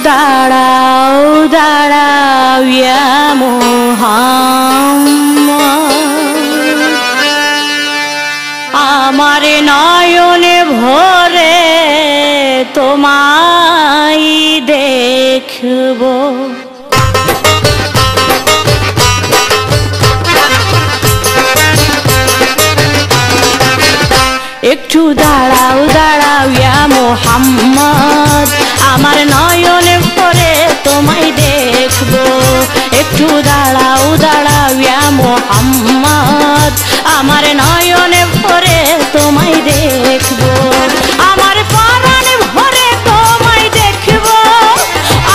দাঁড়াও দাঁড়াও ইয়া মুহাম্মদ, আমার নয়নে ভরে তোমায় দেখব। একটু দাঁড়াও দাঁড়াও ইয়া মুহাম্মদ, আমার নয়নে ভরে তোমায় দেখব। একটু দাঁড়াও দাঁড়াও ইয়া মুহাম্মদ, আমার নয়নে ভরে তোমায় দেখব। আমার পরাণ ভরে তোমায় দেখব,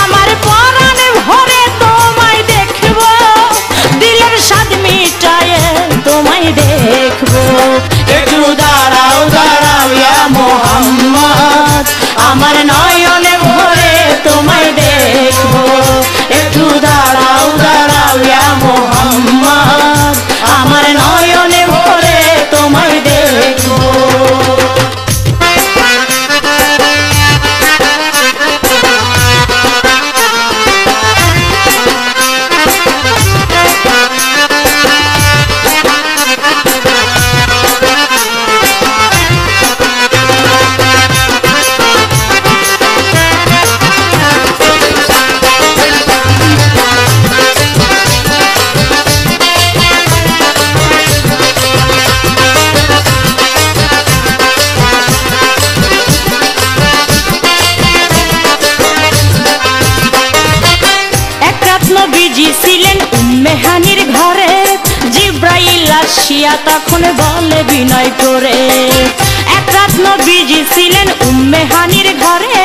আমার পরাণ ভরে তোমায় দেখব, দিলের স্বাদ মিটায়ে তোমায় দেখব। একটু দাঁড়াও দাঁড়াও ইয়া মুহাম্মদ, আমার নয়নে ভরে তোমায় দেখব। একটু দাঁড়াও দাঁড়াও ইয়া মুহাম্মদ, আমার নয়নে ভরে তোমায় দেখব। ছিলেন উম্মে হানির ঘরে, জিব্রাইল আসিয়া তখন বলে বিনয় করে। এক রাত নবীজি ছিলেন উম্মে হানির ঘরে,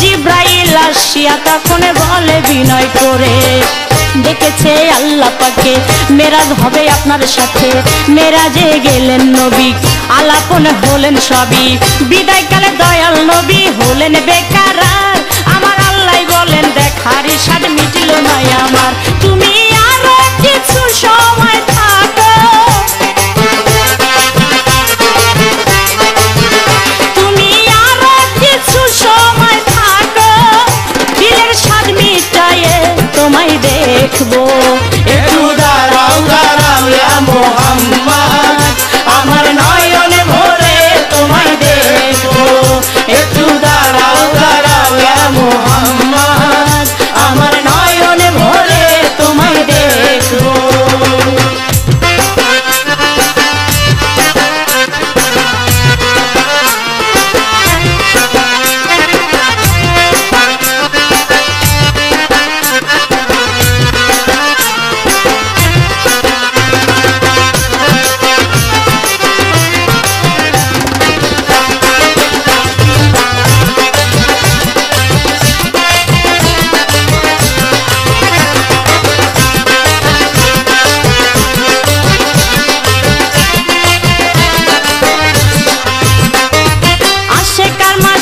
জিব্রাইল আসিয়া তখন বলে বিনয় করে। দেখেছে আল্লাহ পাকে মেরাজ হবে আপনার সাথে, মেরাজে গেলেন নবী আলাপন হলেন সবই। বিদায়কালে দয়াল নবী হলেন বেকার, আমার আল্লাহ বলেন দেখার স্বাদ মিটিল না আমার, তুমি আরো কিছু সময় থাকো, তুমি আরো কিছু সময় থাকো, দিলের স্বাদ মিটায়ে তোমায় দেখবো। একটু দাঁড়াও দাঁড়াও ইয়া মুহাম্মদ, আমার নয়নে ভরে তোমায় দেখবো। একটু দাঁড়াও দাঁড়াও ইয়া মুহাম্মদ, আমার নয়নে ভরে তোমায় দেখবো।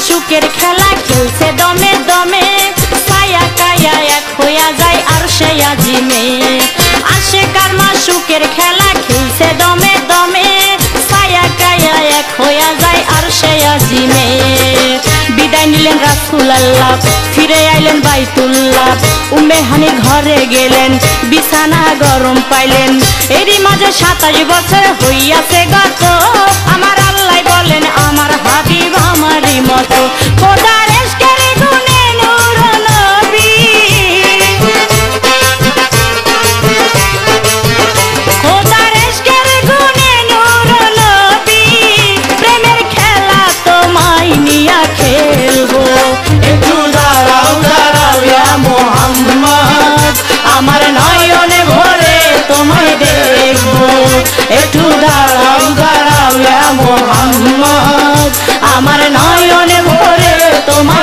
সুখের খেলা খেলছে দমে দমে, ছায়া কায়া এক হইয়া যায় আর সে আজিমে। আশেকার মা সুখের খেলা খেলছে দমে দমে, ছায়া কায়া এক হইয়া যায় আর সে আজিমে। বিদায় নিলেন রাসূল আল্লাহ, ফিরে আইলেন বাইতুল্লাহ, উম্মে হানির ঘরে গেলেন, বিছানা গরম পাইলেন। এরই মাঝে 27 বছর হইয়াছে গত, আমার আল্লাহ বলেন আমার হাবিব আমারই মতো। খোদার ইশকের গুণে নূর নবী, খোদার ইশকের গুণে নূর নবী, প্রেমের খেলা তোমায় নিয়া খেলবো। একটু দাঁড়াও দাঁড়াও ইয়া মুহাম্মদ, আমার নয়নে ভরে তোমায় দেখবো। একটু দাঁড়াও দাঁড়াও ইয়া মুহাম্মদ, আমার নয়নে ভরে তোমায়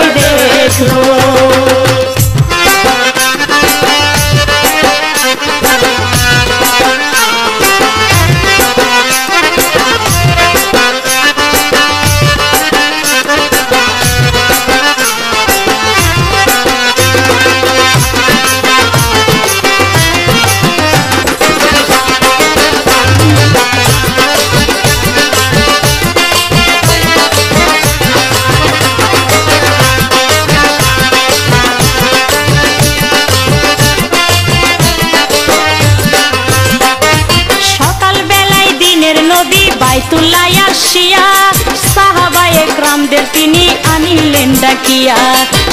বাইতুল্লাহ আসিয়া সাহাবায়ে কেরামদের তিনি আনিলেন ডাকিয়া।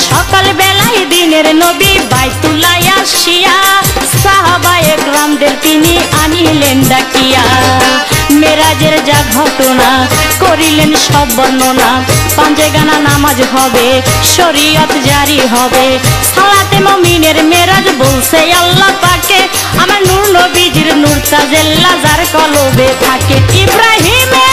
সকাল বেলায় দিনের নবী বাইতুল্লাহ আসিয়া সাহাবায়ে কেরামদের তিনি আনিলেন ডাকিয়া। মেরাজের যা ঘটনা করিলেন সব বর্ণনা, পাঞ্জেগানা নামাজ হবে, শরীয়ত জারি হবে, সালাতে মুমিনের মেরাজ বলছে আল্লাহ পাকে, আমার নূর নবীজির নূর তাজেল্লা যার কলবে থাকে। ইব্রাহিমের